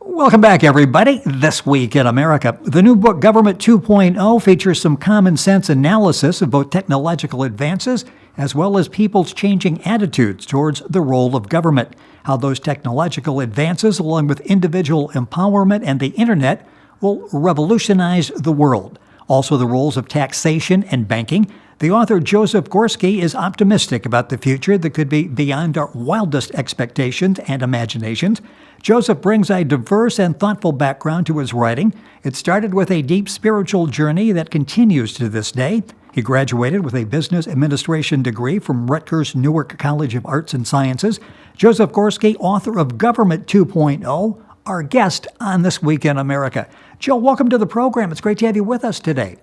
Welcome back, everybody. This Week in America. The new book, Government 2.0, features some common sense analysis of both technological advances as well as people's changing attitudes towards the role of government. How those technological advances, along with individual empowerment and the internet, will revolutionize the world. Also, the roles of taxation and banking. The author, Joseph Gorski, is optimistic about the future that could be beyond our wildest expectations and imaginations. Joseph brings a diverse and thoughtful background to his writing. It started with a deep spiritual journey that continues to this day. He graduated with a business administration degree from Rutgers Newark College of Arts and Sciences. Joseph Gorski, author of Government 2.0, our guest on This Week in America. Joe, welcome to the program. It's great to have you with us today.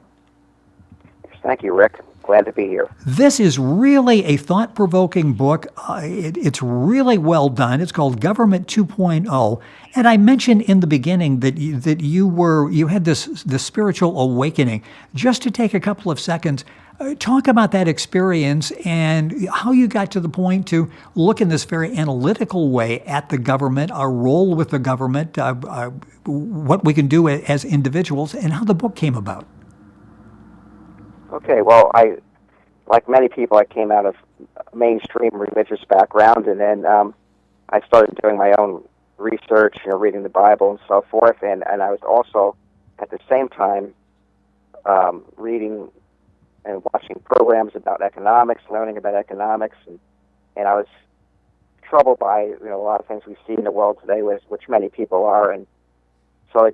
Thank you, Rick. Glad to be here. This is really a thought-provoking book. It's really well done. It's called Government 2.0. And I mentioned in the beginning that you had this spiritual awakening. Just to take a couple of seconds, talk about that experience and how you got to the point to look in this very analytical way at the government, our role with the government, what we can do as individuals, and how the book came about. Okay, well, like many people, I came out of a mainstream religious background, and then I started doing my own research, reading the Bible and so forth, and I was also, at the same time, reading and watching programs about economics, learning about economics, and I was troubled by a lot of things we see in the world today, which many people are, and so I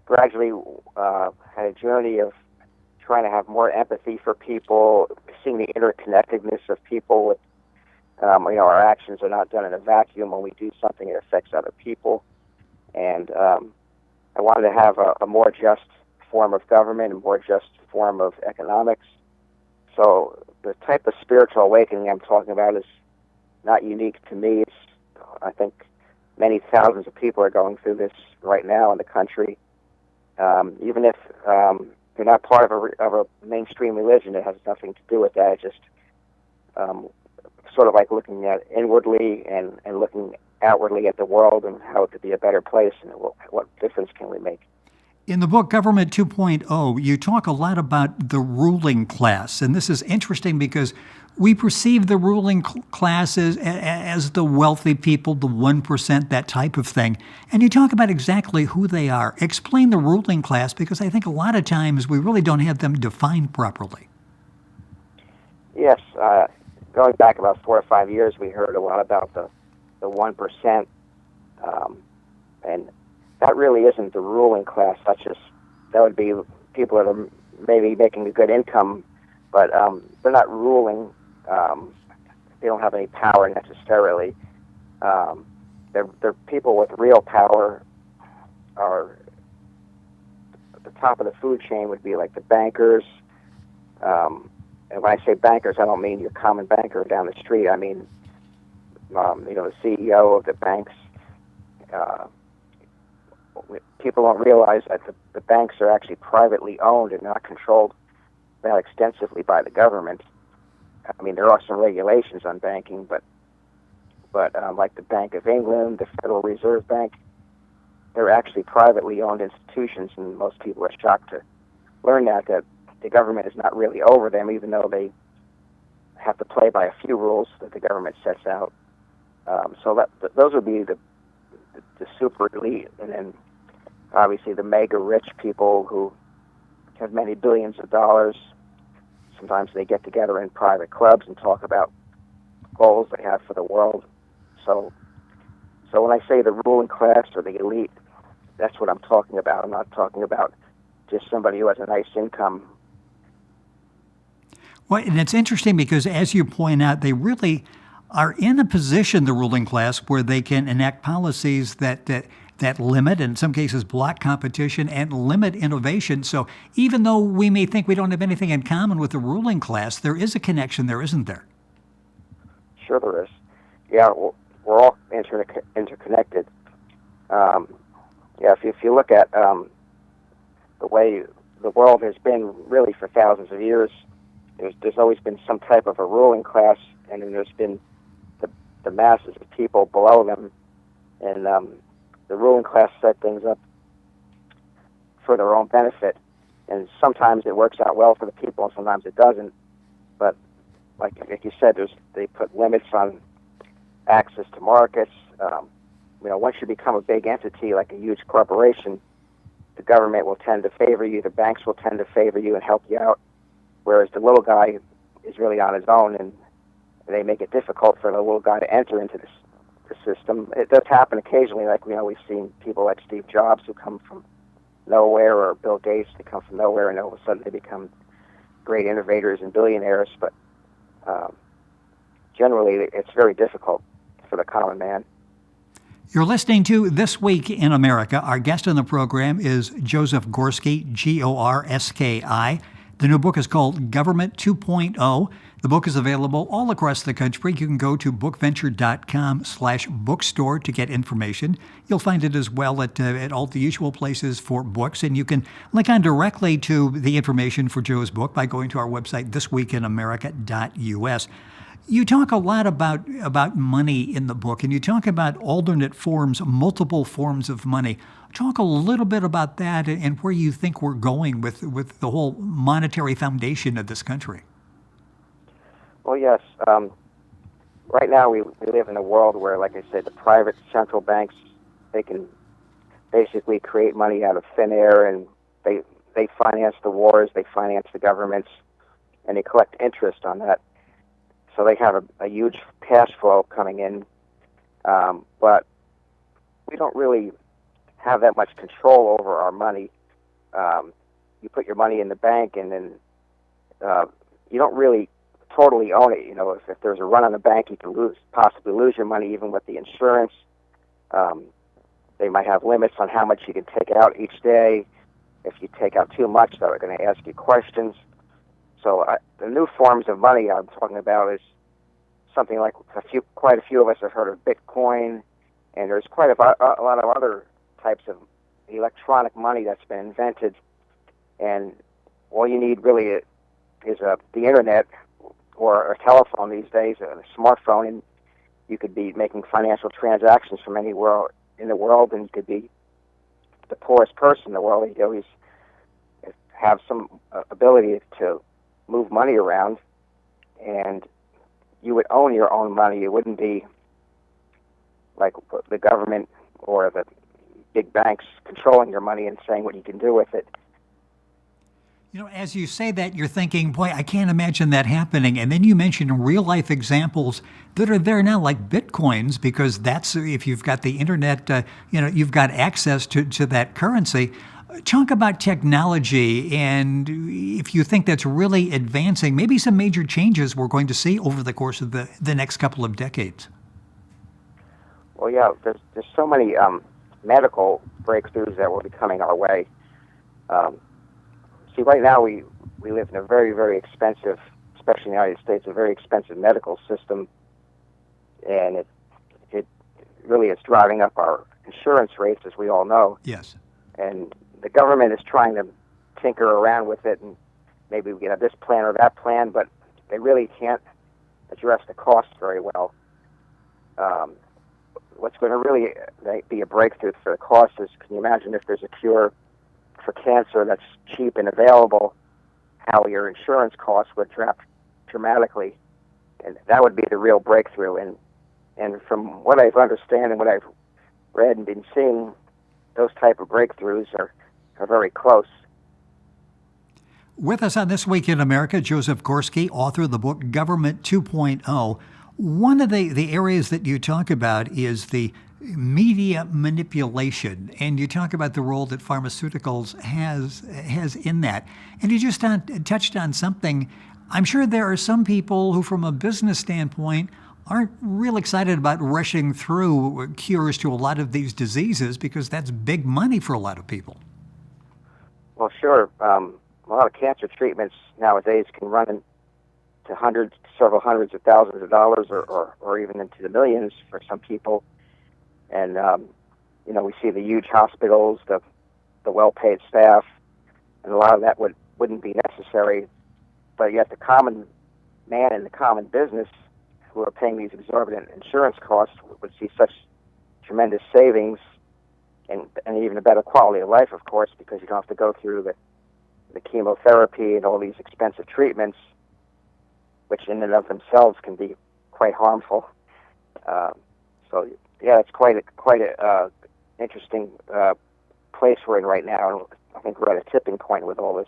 gradually had a journey of trying to have more empathy for people, seeing the interconnectedness of people. With our actions are not done in a vacuum. When we do something, it affects other people. And I wanted to have a more just form of government, a more just form of economics. So the type of spiritual awakening I'm talking about is not unique to me. I think many thousands of people are going through this right now in the country. Even if you're not part of a mainstream religion, it has nothing to do with that. It's just sort of like looking at inwardly and looking outwardly at the world and how it could be a better place and what difference can we make. In the book, Government 2.0, you talk a lot about the ruling class. And this is interesting because we perceive the ruling class as the wealthy people, the 1%, that type of thing. And you talk about exactly who they are. Explain the ruling class, because I think a lot of times we really don't have them defined properly. Yes. Going back about 4 or 5 years, we heard a lot about the 1%. And that really isn't the ruling class. That would be people that are maybe making a good income, but they're not ruling. They don't have any power necessarily. They're people with real power. Are at the top of the food chain would be like the bankers. And when I say bankers, I don't mean your common banker down the street. I mean, the CEO of the banks. People don't realize that the banks are actually privately owned and not controlled that extensively by the government. I mean, there are some regulations on banking, but like the Bank of England, the Federal Reserve Bank, they're actually privately owned institutions, and most people are shocked to learn that the government is not really over them, even though they have to play by a few rules that the government sets out. So those would be the super elite, and then obviously the mega rich people who have many billions of dollars. Sometimes they get together in private clubs and talk about goals they have for the world. So when I say the ruling class or the elite, that's what I'm talking about. I'm not talking about just somebody who has a nice income. Well, and it's interesting because, as you point out, they really are in a position, the ruling class, where they can enact policies that limit, and in some cases block competition and limit innovation. So even though we may think we don't have anything in common with the ruling class, there is a connection there, isn't there? Sure there is. Yeah, we're all interconnected. If you look at the way the world has been really for thousands of years, there's always been some type of a ruling class, and then there's been the masses of people below them. And the ruling class set things up for their own benefit, and sometimes it works out well for the people, and sometimes it doesn't. But like you said, they put limits on access to markets. Once you become a big entity like a huge corporation, the government will tend to favor you, the banks will tend to favor you and help you out, whereas the little guy is really on his own, and they make it difficult for the little guy to enter into the system. It does happen occasionally, like we've seen people like Steve Jobs who come from nowhere, or Bill Gates, they come from nowhere, and all of a sudden they become great innovators and billionaires, but generally it's very difficult for the common man. You're listening to This Week in America. Our guest on the program is Joseph Gorski, Gorski. The new book is called Government 2.0. The book is available all across the country. You can go to bookventure.com/bookstore to get information. You'll find it as well at all the usual places for books, and you can link on directly to the information for Joe's book by going to our website, thisweekinamerica.us. You talk a lot about money in the book, and you talk about alternate forms, multiple forms of money. Talk a little bit about that and where you think we're going with the whole monetary foundation of this country. Well, yes. Right now we live in a world where, like I said, the private central banks, they can basically create money out of thin air, and they finance the wars, they finance the governments, and they collect interest on that. So they have a huge cash flow coming in, but we don't really have that much control over our money. You put your money in the bank, and then you don't really totally own it. If there's a run on the bank, you can possibly lose your money, even with the insurance. They might have limits on how much you can take out each day. If you take out too much, they're going to ask you questions. So the new forms of money I'm talking about is something like quite a few of us have heard of Bitcoin, and there's quite a lot of other types of electronic money that's been invented. And all you need really is the internet or a telephone these days, a smartphone, and you could be making financial transactions from anywhere in the world, and you could be the poorest person in the world. You always have some ability to move money around, and you would own your own money. It wouldn't be like the government or the big banks controlling your money and saying what you can do with it. As you say that, you're thinking, boy, I can't imagine that happening. And then you mention real-life examples that are there now, like Bitcoins, because that's, if you've got the internet, you've got access to that currency. Talk about technology, and if you think that's really advancing, maybe some major changes we're going to see over the course of the next couple of decades. Well, yeah, there's so many medical breakthroughs that will be coming our way. See, right now we live in a very, very expensive, especially in the United States, a very expensive medical system, and it really is driving up our insurance rates, as we all know. Yes. And the government is trying to tinker around with it, and maybe we get this plan or that plan, but they really can't address the costs very well. What's going to really be a breakthrough for the cost is, can you imagine if there's a cure for cancer that's cheap and available, how your insurance costs would drop dramatically, and that would be the real breakthrough. And from what I've understand and what I've read and been seeing, those type of breakthroughs are very close. With us on This Week in America, Joseph Gorski, author of the book Government 2.0. One of the areas that you talk about is the media manipulation, and you talk about the role that pharmaceuticals has in that. And you just touched on something. I'm sure there are some people who, from a business standpoint, aren't real excited about rushing through cures to a lot of these diseases, because that's big money for a lot of people. Well, sure. A lot of cancer treatments nowadays can run into several hundreds of thousands of dollars, or even into the millions for some people. And we see the huge hospitals, the well-paid staff, and a lot of that wouldn't be necessary. But yet the common man in the common business who are paying these exorbitant insurance costs would see such tremendous savings and even a better quality of life, of course, because you don't have to go through the chemotherapy and all these expensive treatments, which in and of themselves can be quite harmful. So yeah, it's quite a interesting place we're in right now, and I think we're at a tipping point with all this.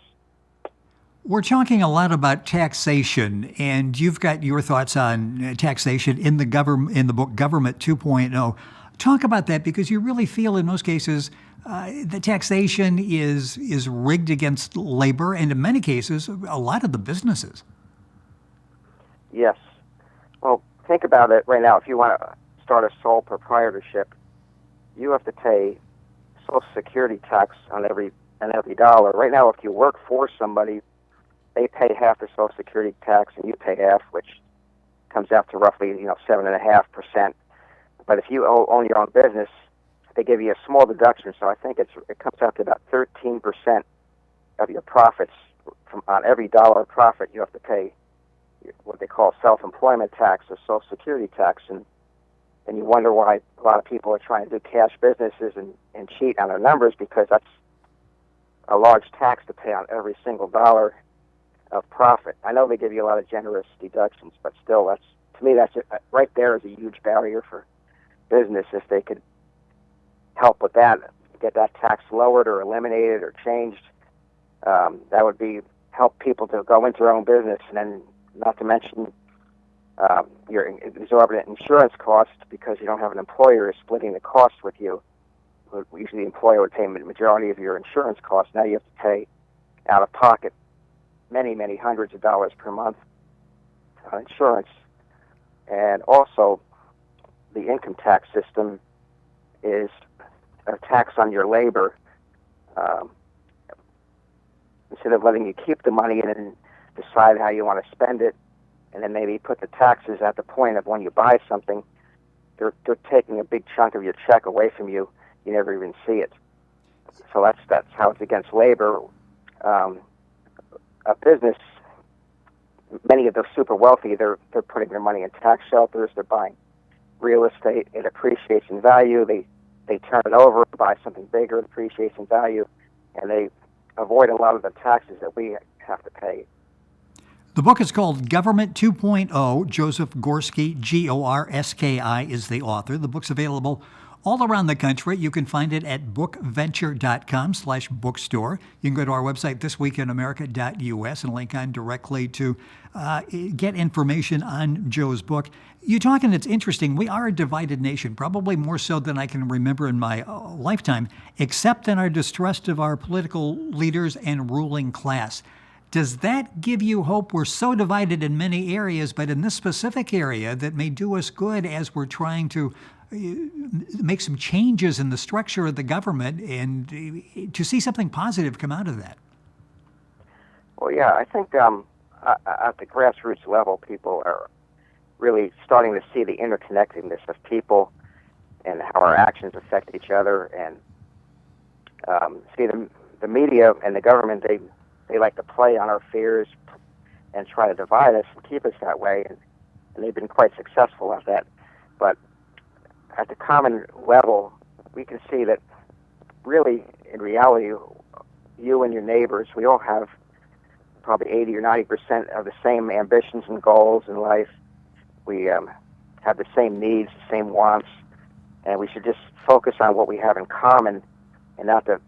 We're talking a lot about taxation, and you've got your thoughts on taxation in the book Government 2.0. Talk about that, because you really feel in most cases the taxation is rigged against labor, and in many cases, a lot of the businesses. Yes. Well, think about it right now. If you want to start a sole proprietorship, you have to pay Social Security tax on every dollar. Right now, if you work for somebody, they pay half the Social Security tax, and you pay half, which comes out to roughly 7.5%. But if you own your own business, they give you a small deduction. So I think it comes out to about 13% of your profits. On every dollar of profit, you have to pay what they call self-employment tax or Social Security tax, and you wonder why a lot of people are trying to do cash businesses and cheat on their numbers, because that's a large tax to pay on every single dollar of profit. I know they give you a lot of generous deductions, but still, that's right there is a huge barrier for business. If they could help with that, get that tax lowered or eliminated or changed, that would help people to go into their own business, and then not to mention your exorbitant insurance costs, because you don't have an employer splitting the cost with you. Usually the employer would pay the majority of your insurance costs. Now you have to pay out of pocket many, many hundreds of dollars per month on insurance. And also, the income tax system is a tax on your labor. Instead of letting you keep the money and then decide how you want to spend it, and then maybe put the taxes at the point of when you buy something, they're taking a big chunk of your check away from you. You never even see it. So that's how it's against labor. A business, many of the super wealthy, they're putting their money in tax shelters. They're buying real estate. It appreciates in value. They turn it over, buy something bigger, it appreciates in value, and they avoid a lot of the taxes that we have to pay. The book is called Government 2.0. Joseph Gorski, Gorski, is the author. The book's available all around the country. You can find it at bookventure.com/bookstore. You can go to our website, thisweekinamerica.us, and link on directly to get information on Joe's book. You talk, and it's interesting, we are a divided nation, probably more so than I can remember in my lifetime, except in our distrust of our political leaders and ruling class. Does that give you hope? We're so divided in many areas, but in this specific area that may do us good as we're trying to make some changes in the structure of the government, and to see something positive come out of that. Well, yeah, I think at the grassroots level, people are really starting to see the interconnectedness of people and how our actions affect each other. And see, the media and the government, they like to play on our fears and try to divide us and keep us that way, and they've been quite successful at that. But at the common level, we can see that really, in reality, you and your neighbors, we all have probably 80 or 90% of the same ambitions and goals in life. We have the same needs, the same wants, and we should just focus on what we have in common, and not the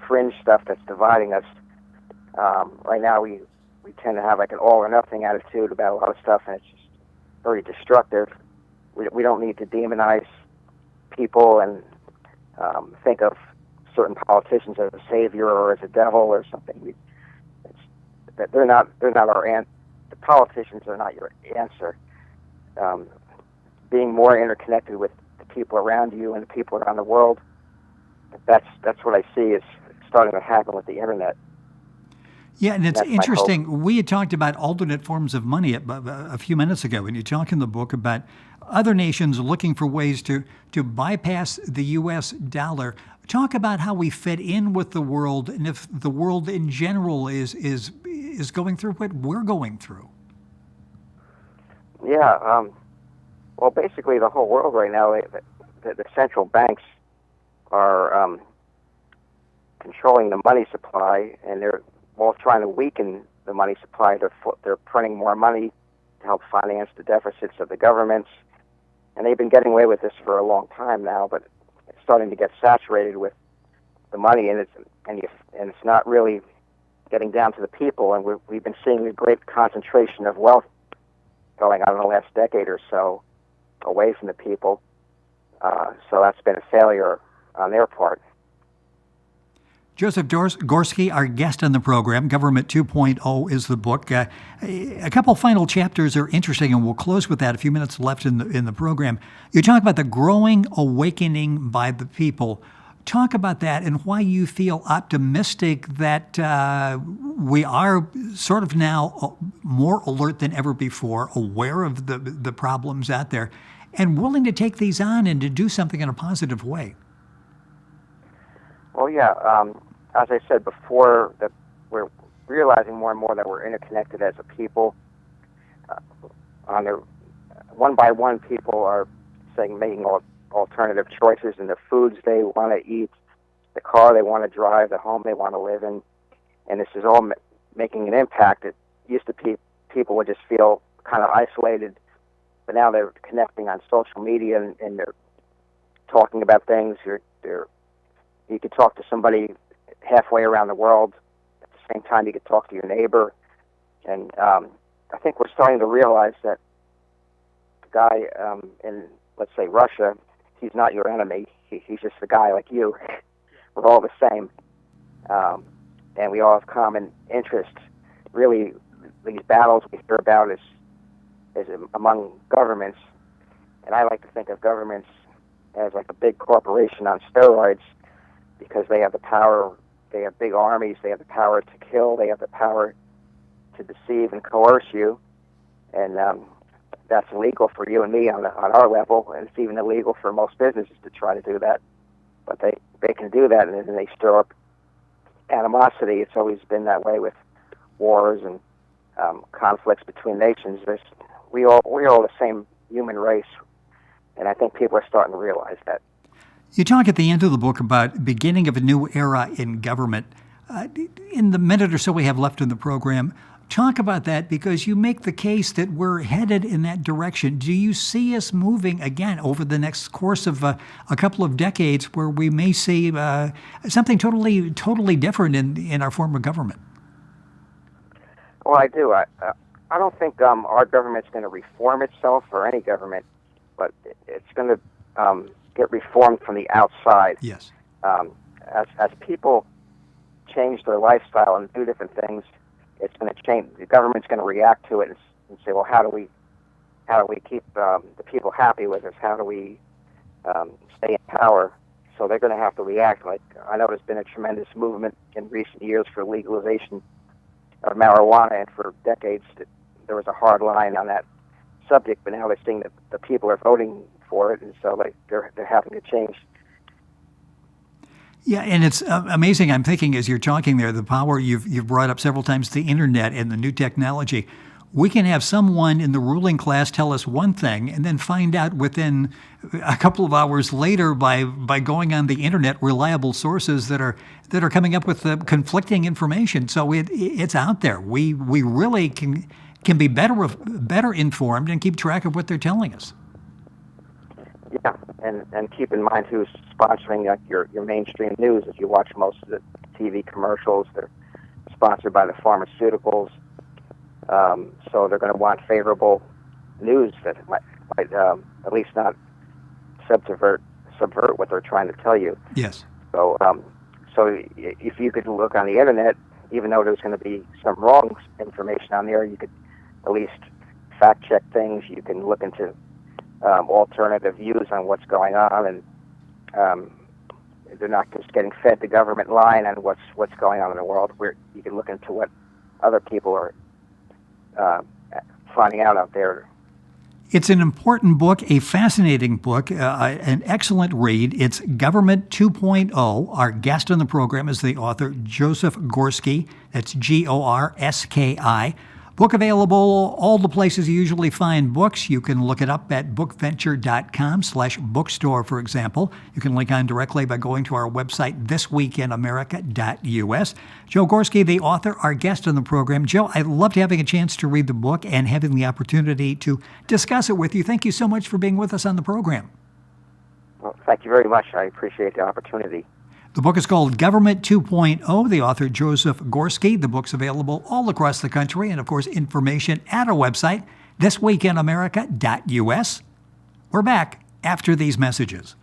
fringe stuff that's dividing us. Right now, we tend to have like an all or nothing attitude about a lot of stuff, and it's just very destructive. We don't need to demonize people and think of certain politicians as a savior or as a devil or something. They're not our answer. The politicians are not your answer. Being more interconnected with the people around you and the people around the world, that's what I see is starting to happen with the internet. Yeah, and it's interesting. We had talked about alternate forms of money a few minutes ago, and you talk in the book about other nations looking for ways to bypass the U.S. dollar. Talk about how we fit in with the world, and if the world in general is going through what we're going through. Yeah. Well, basically, the whole world right now, the central banks are controlling the money supply, and they're both trying to weaken the money supply. They're printing more money to help finance the deficits of the governments, and they've been getting away with this for a long time now. But it's starting to get saturated with the money, and it's not really getting down to the people. And we've been seeing a great concentration of wealth going on in the last decade or so away from the people. So that's been a failure on their part. Joseph Gorski, our guest on the program. Government 2.0 is the book. A couple final chapters are interesting, and we'll close with that. A few minutes left in the program. You talk about the growing awakening by the people. Talk about that and why you feel optimistic that we are sort of now more alert than ever before, aware of the problems out there, and willing to take these on and to do something in a positive way. Well, yeah. As I said before, that we're realizing more and more that we're interconnected as a people. One by one, people are making alternative choices in the foods they want to eat, the car they want to drive, the home they want to live in, and this is all making an impact. It used to be people would just feel kind of isolated, but now they're connecting on social media and they're talking about things. You could talk to somebody halfway around the world at the same time you could talk to your neighbor, and I think we're starting to realize that the guy in, let's say, Russia, he's not your enemy. He's just a guy like you. We're all the same, and we all have common interests. Really, these battles we hear about is among governments, and I like to think of governments as like a big corporation on steroids, because they have the power, they have big armies, they have the power to kill, they have the power to deceive and coerce you, and that's illegal for you and me on our level, and it's even illegal for most businesses to try to do that. But they can do that, and then they stir up animosity. It's always been that way with wars and conflicts between nations. We're all the same human race, and I think people are starting to realize that. You talk at the end of the book about beginning of a new era in government. In the minute or so we have left in the program, talk about that, because you make the case that we're headed in that direction. Do you see us moving again over the next course of a couple of decades where we may see something totally different in our form of government? Well, I do. I don't think our government's going to reform itself, or any government, but it's going to get reformed from the outside. Yes. As people change their lifestyle and do different things, it's going to change. The government's going to react to it and say, well, how do we keep the people happy with us? How do we stay in power? So they're going to have to react. Like, I know there's been a tremendous movement in recent years for legalization of marijuana, and for decades there was a hard line on that subject, but now they're seeing that the people are voting for it, and so they're having to change. Yeah, and it's amazing. I'm thinking as you're talking there, the power you've brought up several times, the internet and the new technology. We can have someone in the ruling class tell us one thing and then find out within a couple of hours later by going on the internet reliable sources that are coming up with conflicting information. So it's out there. We really can be better informed and keep track of what they're telling us. Yeah, and keep in mind who's sponsoring your mainstream news. If you watch most of the TV commercials, they're sponsored by the pharmaceuticals. So they're going to want favorable news that might at least not subvert what they're trying to tell you. Yes. So if you could look on the internet, even though there's going to be some wrong information on there, you could at least fact check things. You can look into alternative views on what's going on, and they're not just getting fed the government line on what's going on in the world. Where you can look into what other people are finding out there. It's an important book, a fascinating book, an excellent read. It's Government 2.0. Our guest on the program is the author, Joseph Gorski. That's Gorski. Book available all the places you usually find books. You can look it up at bookventure.com/bookstore, for example. You can link on directly by going to our website, thisweekinamerica.us. Joe Gorski, the author, our guest on the program. Joe, I loved having a chance to read the book and having the opportunity to discuss it with you. Thank you so much for being with us on the program. Well, thank you very much. I appreciate the opportunity. The book is called Government 2.0. The author, Joseph Gorski. The book's available all across the country, and of course, information at our website, thisweekinamerica.us. We're back after these messages.